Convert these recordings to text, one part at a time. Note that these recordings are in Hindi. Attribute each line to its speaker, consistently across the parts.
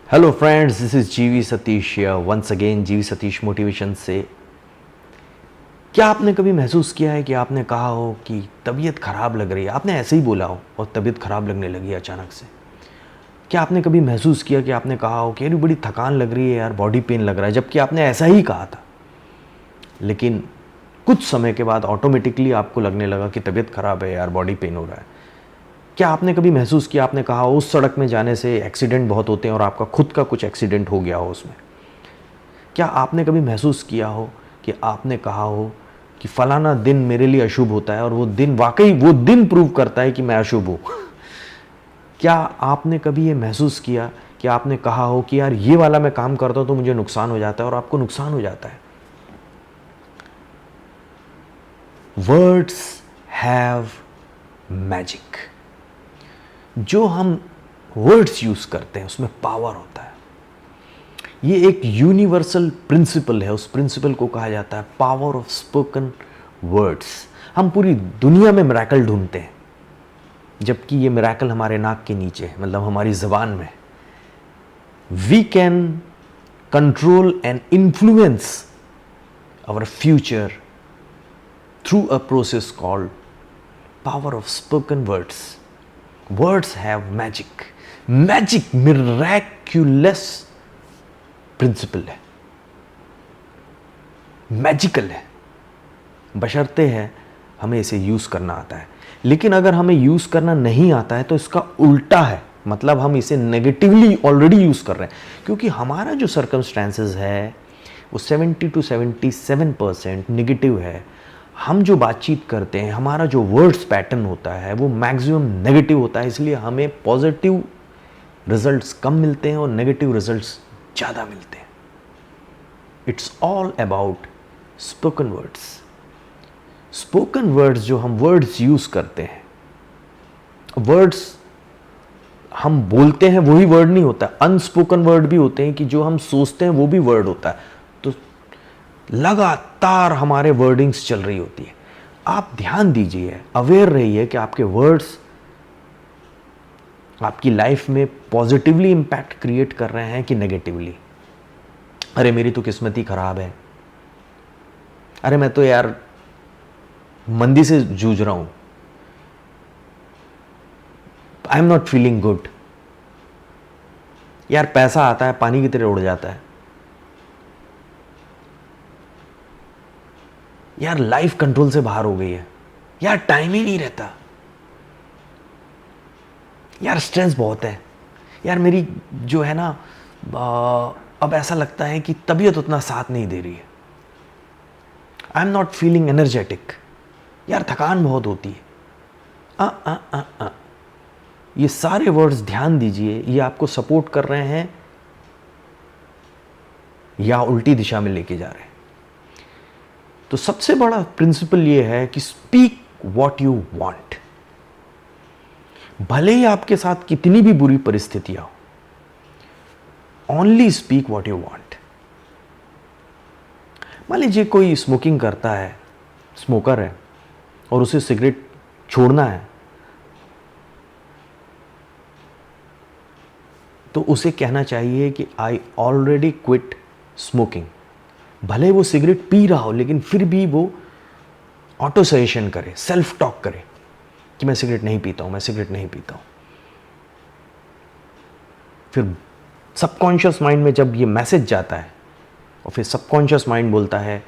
Speaker 1: हेलो फ्रेंड्स, दिस इज जीवी सतीश वंस अगेन जीवी सतीश मोटिवेशन से। क्या आपने कभी महसूस किया है कि आपने कहा हो कि तबीयत खराब लग रही है, आपने ऐसे ही बोला हो और तबीयत खराब लगने लगी अचानक से? क्या आपने कभी महसूस किया कि आपने कहा हो कि यार बड़ी थकान लग रही है, यार बॉडी पेन लग रहा है, जबकि आपने ऐसा ही कहा था, लेकिन कुछ समय के बाद ऑटोमेटिकली आपको लगने लगा कि तबीयत खराब है, यार बॉडी पेन हो रहा है? क्या आपने कभी महसूस किया, आपने कहा उस सड़क में जाने से एक्सीडेंट बहुत होते हैं और आपका खुद का कुछ एक्सीडेंट हो गया हो उसमें? क्या आपने कभी महसूस किया हो कि आपने कहा हो कि फलाना दिन मेरे लिए अशुभ होता है और वो दिन वाकई वो दिन प्रूव करता है कि मैं अशुभ हूँ? क्या आपने कभी ये महसूस किया कि आपने कहा हो कि यार ये वाला मैं काम करता हूँ तो मुझे नुकसान हो जाता है, और आपको नुकसान हो जाता है? Words have magic. जो हम वर्ड्स यूज करते हैं उसमें पावर होता है। ये एक यूनिवर्सल प्रिंसिपल है, उस प्रिंसिपल को कहा जाता है पावर ऑफ स्पोकन वर्ड्स। हम पूरी दुनिया में मिरेकल ढूंढते हैं, जबकि ये मिरेकल हमारे नाक के नीचे है, मतलब हमारी जबान में। We can control and influence our future through a process called power of spoken words. Words have magic. Magic miraculous principle है, मैजिकल है, बशर्ते है हमें इसे यूज़ करना आता है। लेकिन अगर हमें यूज़ करना नहीं आता है तो इसका उल्टा है, मतलब हम इसे नेगेटिवली ऑलरेडी यूज़ कर रहे हैं, क्योंकि हमारा जो सर्कमस्टेंसेस है वो 70 to 77% नेगेटिव है। हम जो बातचीत करते हैं, हमारा जो वर्ड्स पैटर्न होता है वो मैक्सिमम नेगेटिव होता है, इसलिए हमें पॉजिटिव रिजल्ट्स कम मिलते हैं और नेगेटिव रिजल्ट्स ज़्यादा मिलते हैं। It's all about spoken words. Spoken words, जो हम वर्ड्स यूज़ करते हैं, वर्ड्स हम बोलते हैं वही वर्ड नहीं होता, अनस्पोकन वर्ड भी होते हैं कि जो हम सोचते हैं वो भी वर्ड होता है। तो लगातार हमारे वर्डिंग्स चल रही होती है। आप ध्यान दीजिए, अवेयर रहिए कि आपके वर्ड्स आपकी लाइफ में पॉजिटिवली इंपैक्ट क्रिएट कर रहे हैं कि नेगेटिवली। अरे मेरी तो किस्मत ही खराब है, अरे मैं तो यार मंदी से जूझ रहा हूं, I am not feeling good, यार पैसा आता है पानी की तरह उड़ जाता है, यार लाइफ कंट्रोल से बाहर हो गई है, यार टाइम ही नहीं रहता, यार स्ट्रेस बहुत है, यार मेरी जो है ना अब ऐसा लगता है कि तबीयत उतना साथ नहीं दे रही है, I am not feeling energetic, यार थकान बहुत होती है। ये सारे वर्ड्स ध्यान दीजिए, ये आपको सपोर्ट कर रहे हैं या उल्टी दिशा में लेके जा रहे हैं। तो सबसे बड़ा प्रिंसिपल ये है कि स्पीक व्हाट यू वांट। भले ही आपके साथ कितनी भी बुरी परिस्थितियां हो, only speak what you want. मान लीजिए कोई स्मोकिंग करता है, स्मोकर है, और उसे सिगरेट छोड़ना है, तो उसे कहना चाहिए कि आई ऑलरेडी क्विट स्मोकिंग। भले वो सिगरेट पी रहा हो, लेकिन फिर भी वो ऑटो सजेशन करे, सेल्फ टॉक करे कि मैं सिगरेट नहीं पीता हूं, मैं सिगरेट नहीं पीता हूं। फिर सबकॉन्शियस माइंड में जब ये मैसेज जाता है, और फिर सबकॉन्शियस माइंड बोलता है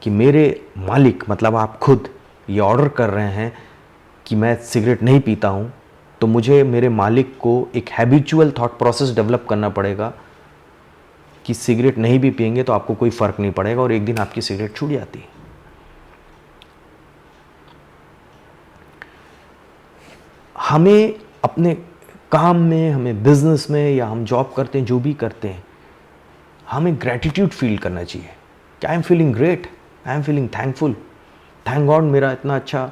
Speaker 1: कि मेरे मालिक, मतलब आप खुद ये ऑर्डर कर रहे हैं कि मैं सिगरेट नहीं पीता हूं, तो मुझे मेरे मालिक को एक हैबिचुअल थॉट प्रोसेस डेवलप करना पड़ेगा कि सिगरेट नहीं भी पिएंगे तो आपको कोई फ़र्क नहीं पड़ेगा, और एक दिन आपकी सिगरेट छूट जाती है। हमें अपने काम में, हमें बिजनेस में, या हम जॉब करते हैं, जो भी करते हैं, हमें ग्रैटिट्यूड फील करना चाहिए कि I am feeling great, I am feeling thankful, thank God मेरा इतना अच्छा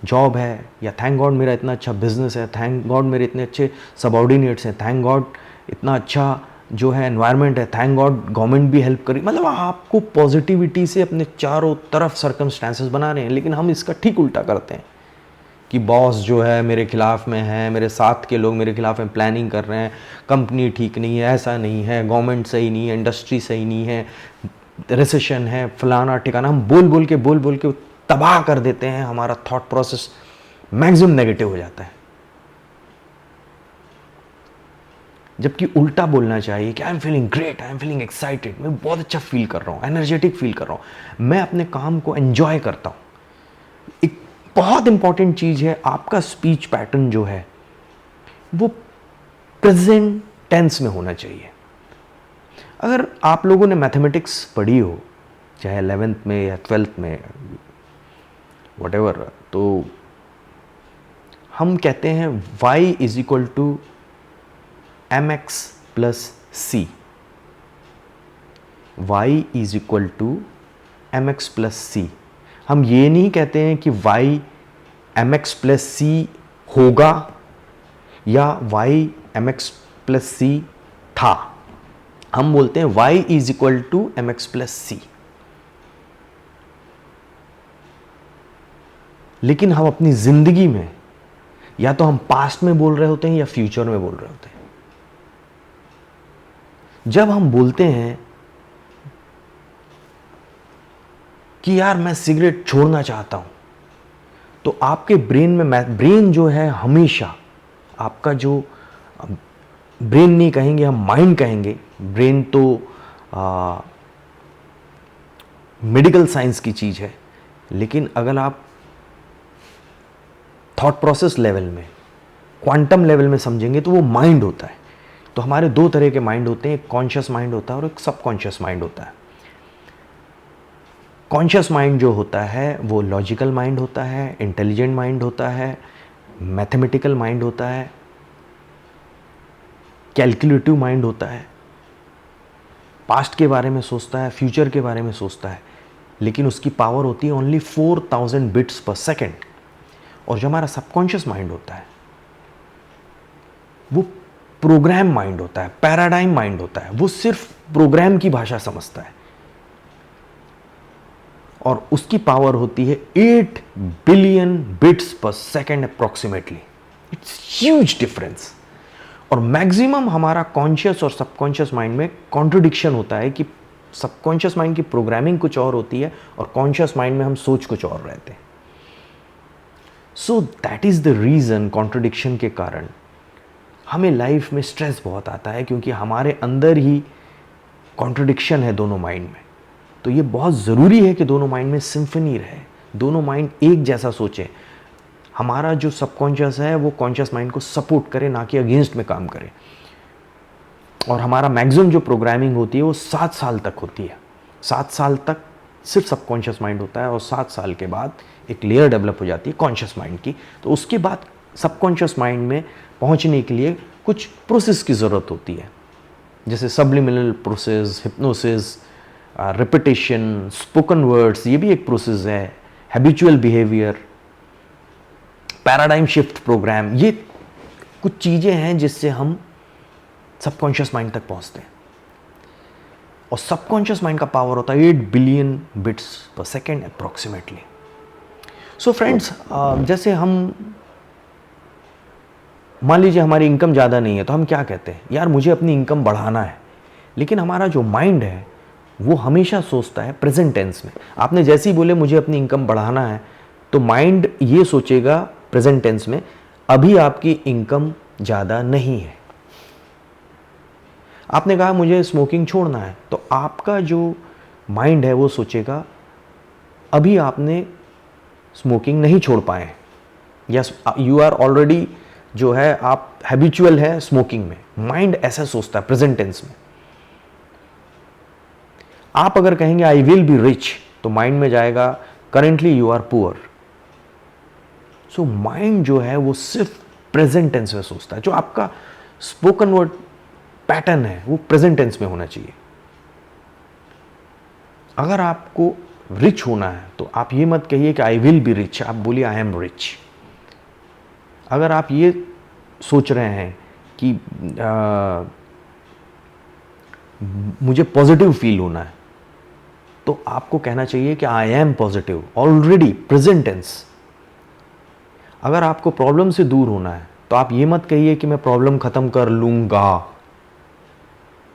Speaker 1: जॉब है, या थैंक गॉड मेरा इतना अच्छा बिजनेस है, थैंक गॉड मेरे इतने अच्छे सबऑर्डिनेट्स हैं, थैंक गॉड इतना अच्छा जो है एनवायरनमेंट है, थैंक गॉड गवर्नमेंट भी हेल्प करी। मतलब आपको पॉजिटिविटी से अपने चारों तरफ सर्कमस्टांसेस बना रहे हैं, लेकिन हम इसका ठीक उल्टा करते हैं कि बॉस जो है मेरे खिलाफ में है, मेरे साथ के लोग मेरे खिलाफ में प्लानिंग कर रहे हैं, कंपनी ठीक नहीं है, ऐसा नहीं है, गवर्नमेंट सही नहीं है, इंडस्ट्री सही नहीं है, रिसेशन है, फलाना ठिकाना, हम बोल बोल के तबाह कर देते हैं। हमारा थॉट प्रोसेस मैक्सिमम नेगेटिव हो जाता है। जबकि उल्टा बोलना चाहिए कि I am feeling great, I am feeling excited, मैं बहुत अच्छा फील कर रहा हूँ, एनर्जेटिक फील कर रहा हूँ, मैं अपने काम को एंजॉय करता हूँ। एक बहुत इंपॉर्टेंट चीज है, आपका स्पीच पैटर्न जो है वो प्रेजेंट टेंस में होना चाहिए। अगर आप लोगों ने मैथमेटिक्स पढ़ी हो, चाहे 11th में या 12th में, व्हाटएवर, तो हम कहते हैं y is equal to mx plus C. y is equal to mx plus C. हम ये नहीं कहते हैं कि y mx प्लस सी होगा या y mx प्लस सी था। हम बोलते हैं y is equal to mx plus C. लेकिन हम अपनी जिंदगी में या तो हम पास्ट में बोल रहे होते हैं या फ्यूचर में बोल रहे होते हैं। जब हम बोलते हैं कि यार मैं सिगरेट छोड़ना चाहता हूं, तो आपके ब्रेन में, ब्रेन जो है हमेशा आपका जो, ब्रेन नहीं कहेंगे हम, माइंड कहेंगे। ब्रेन तो मेडिकल साइंस की चीज है, लेकिन अगर आप थॉट प्रोसेस लेवल में, क्वांटम लेवल में समझेंगे तो वो माइंड होता है। तो हमारे दो तरह के माइंड होते हैं, एक कॉन्शियस माइंड होता है और एक सबकॉन्शियस माइंड होता है। कॉन्शियस माइंड जो होता है वो लॉजिकल माइंड होता है, इंटेलिजेंट माइंड होता है, मैथमेटिकल माइंड होता है, कैलकुलेटिव माइंड होता है, पास्ट के बारे में सोचता है, फ्यूचर के बारे में सोचता है, लेकिन उसकी पावर होती है ओनली 4000 बिट्स पर सेकेंड। और जो हमारा सबकॉन्शियस माइंड होता है वो प्रोग्राम माइंड होता है, पैराडाइम माइंड होता है, वो सिर्फ प्रोग्राम की भाषा समझता है और उसकी पावर होती है 8 बिलियन बिट्स पर second approximately. It's huge difference. और मैक्सिमम हमारा कॉन्शियस और सबकॉन्शियस माइंड में कॉन्ट्रडिक्शन होता है कि सबकॉन्शियस माइंड की प्रोग्रामिंग कुछ और होती है और कॉन्शियस माइंड में हम सोच कुछ और रहते हैं। So that is the reason, contradiction के कारण हमें लाइफ में स्ट्रेस बहुत आता है, क्योंकि हमारे अंदर ही कॉन्ट्रडिक्शन है दोनों माइंड में। तो ये बहुत ज़रूरी है कि दोनों माइंड में सिम्फनी रहे, दोनों माइंड एक जैसा सोचें। हमारा जो सबकॉन्शियस है वो कॉन्शियस माइंड को सपोर्ट करे, ना कि अगेंस्ट में काम करे। और हमारा मैक्सिमम जो प्रोग्रामिंग होती है वो 7 साल तक होती है। 7 साल तक सिर्फ सबकॉन्शियस माइंड होता है और 7 साल के बाद एक लेयर डेवलप हो जाती है कॉन्शियस माइंड की। तो उसके बाद सबकॉन्शियस माइंड में पहुंचने के लिए कुछ प्रोसेस की ज़रूरत होती है, जैसे subliminal process, hypnosis, repetition, spoken words, ये भी एक प्रोसेस है, habitual behaviour, paradigm shift programme. ये कुछ चीज़ें हैं जिससे हम सबकॉन्शियस माइंड तक पहुंचते हैं। और सबकॉन्शियस माइंड का पावर होता है 8 बिलियन बिट्स पर सेकेंड अप्रोक्सीमेटली। सो फ्रेंड्स, जैसे हम, मान लीजिए हमारी इनकम ज़्यादा नहीं है, तो हम क्या कहते हैं, यार मुझे अपनी इनकम बढ़ाना है। लेकिन हमारा जो माइंड है वो हमेशा सोचता है प्रेजेंट टेंस में। आपने जैसे ही बोले मुझे अपनी इनकम बढ़ाना है, तो माइंड ये सोचेगा प्रेजेंट टेंस में, अभी आपकी इनकम ज़्यादा नहीं है। आपने कहा मुझे स्मोकिंग छोड़ना है, तो आपका जो माइंड है वो सोचेगा अभी आपने स्मोकिंग नहीं छोड़ पाए, या यू आर ऑलरेडी जो है आप हैबिचुअल है स्मोकिंग में। माइंड ऐसा सोचता है प्रेजेंट टेंस में। आप अगर कहेंगे आई विल बी रिच, तो माइंड में जाएगा currently you are poor. So mind जो है वो सिर्फ प्रेजेंट टेंस में सोचता है। जो आपका स्पोकन वर्ड पैटर्न है वो प्रेजेंट टेंस में होना चाहिए। अगर आपको रिच होना है तो आप ये मत कहिए कि आई विल बी रिच, आप बोलिए आई एम रिच। अगर आप ये सोच रहे हैं कि मुझे पॉजिटिव फील होना है, तो आपको कहना चाहिए कि I am positive, already present tense. अगर आपको प्रॉब्लम से दूर होना है तो आप ये मत कहिए कि मैं प्रॉब्लम खत्म कर लूंगा,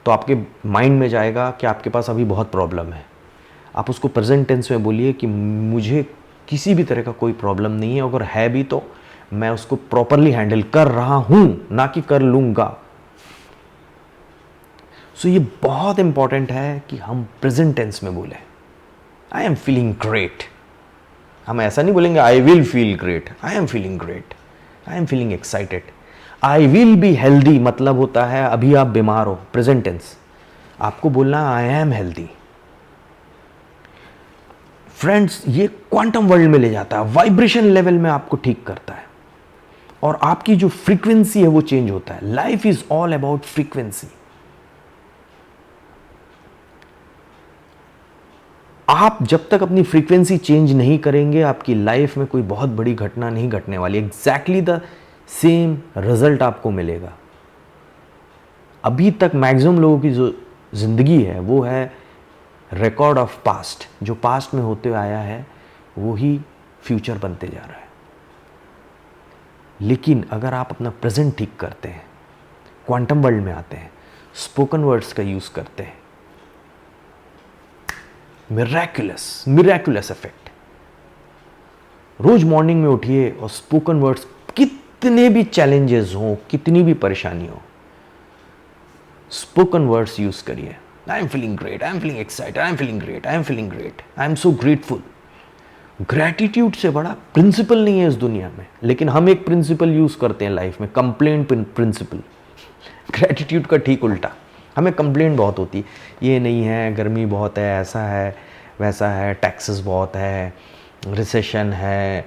Speaker 1: तो आपके माइंड में जाएगा कि आपके पास अभी बहुत प्रॉब्लम है। आप उसको प्रेजेंट टेंस में बोलिए कि मुझे किसी भी तरह का कोई प्रॉब्लम नहीं है, अगर है भी तो मैं उसको प्रॉपरली हैंडल कर रहा हूं, ना कि कर लूंगा। सो ये बहुत इंपॉर्टेंट है कि हम प्रेजेंट टेंस में बोलें। I am feeling great. हम ऐसा नहीं बोलेंगे I will feel great, I am feeling great, I am feeling excited. I will be healthy मतलब होता है अभी आप बीमार हो, प्रेजेंट टेंस। आपको बोलना आई एम हेल्दी। फ्रेंड्स, ये क्वांटम वर्ल्ड में ले जाता है, वाइब्रेशन लेवल में आपको ठीक करता है, और आपकी जो फ्रीक्वेंसी है वो चेंज होता है। Life is all about frequency. आप जब तक अपनी फ्रीक्वेंसी चेंज नहीं करेंगे, आपकी लाइफ में कोई बहुत बड़ी घटना नहीं घटने वाली। एग्जैक्टली द सेम रिजल्ट आपको मिलेगा। अभी तक मैक्सिमम लोगों की जो जिंदगी है वो है रिकॉर्ड ऑफ पास्ट। जो पास्ट में होते आया है वो ही फ्यूचर बनते जा रहा है। लेकिन अगर आप अपना प्रेजेंट ठीक करते हैं, क्वांटम वर्ल्ड में आते हैं, स्पोकन वर्ड्स का यूज करते हैं, मिराकुलस इफेक्ट। रोज मॉर्निंग में उठिए और स्पोकन वर्ड्स, कितने भी चैलेंजेस हो, कितनी भी परेशानी हो, स्पोकन वर्ड्स यूज करिए। I am feeling great, I am feeling excited, I am feeling great, I am feeling great, I am so grateful. Gratitude से बड़ा प्रिंसिपल नहीं है इस दुनिया में, लेकिन हम एक प्रिंसिपल यूज करते हैं लाइफ में, कंप्लेंट प्रिंसिपल। ग्रैटिट्यूड का ठीक उल्टा। हमें कंप्लेंट बहुत होती है, ये नहीं है, गर्मी बहुत है, ऐसा है, वैसा है, टैक्सेस बहुत है, रिसेशन है,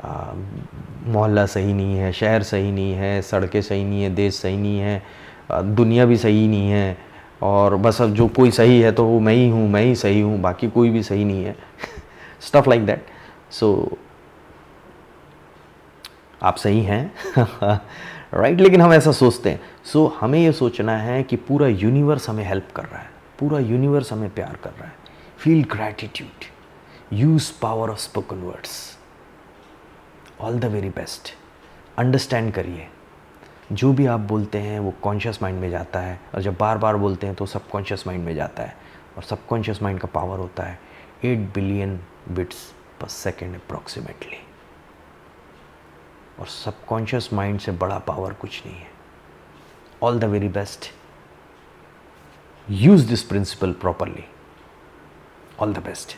Speaker 1: मोहल्ला सही नहीं है, शहर सही नहीं है, सड़कें सही नहीं है, देश सही नहीं है, दुनिया भी सही नहीं है, और बस अब जो कोई सही है तो वो मैं ही सही हूँ, बाकी कोई भी सही नहीं है। Stuff like that. सो आप सही हैं राइट, लेकिन हम ऐसा सोचते हैं। सो हमें ये सोचना है कि पूरा यूनिवर्स हमें हेल्प कर रहा है, पूरा यूनिवर्स हमें प्यार कर रहा है। Feel gratitude, use power of spoken words. All the very best. Understand करिए, जो भी आप बोलते हैं वो कॉन्शियस माइंड में जाता है, और जब बार बार बोलते हैं तो सबकॉन्शियस माइंड में जाता है, और सबकॉन्शियस माइंड का पावर होता है 8 बिलियन बिट्स पर सेकेंड अप्रॉक्सीमेटली। और सबकॉन्शियस माइंड से बड़ा पावर कुछ नहीं है। All the very best. Use this principle properly. All the best.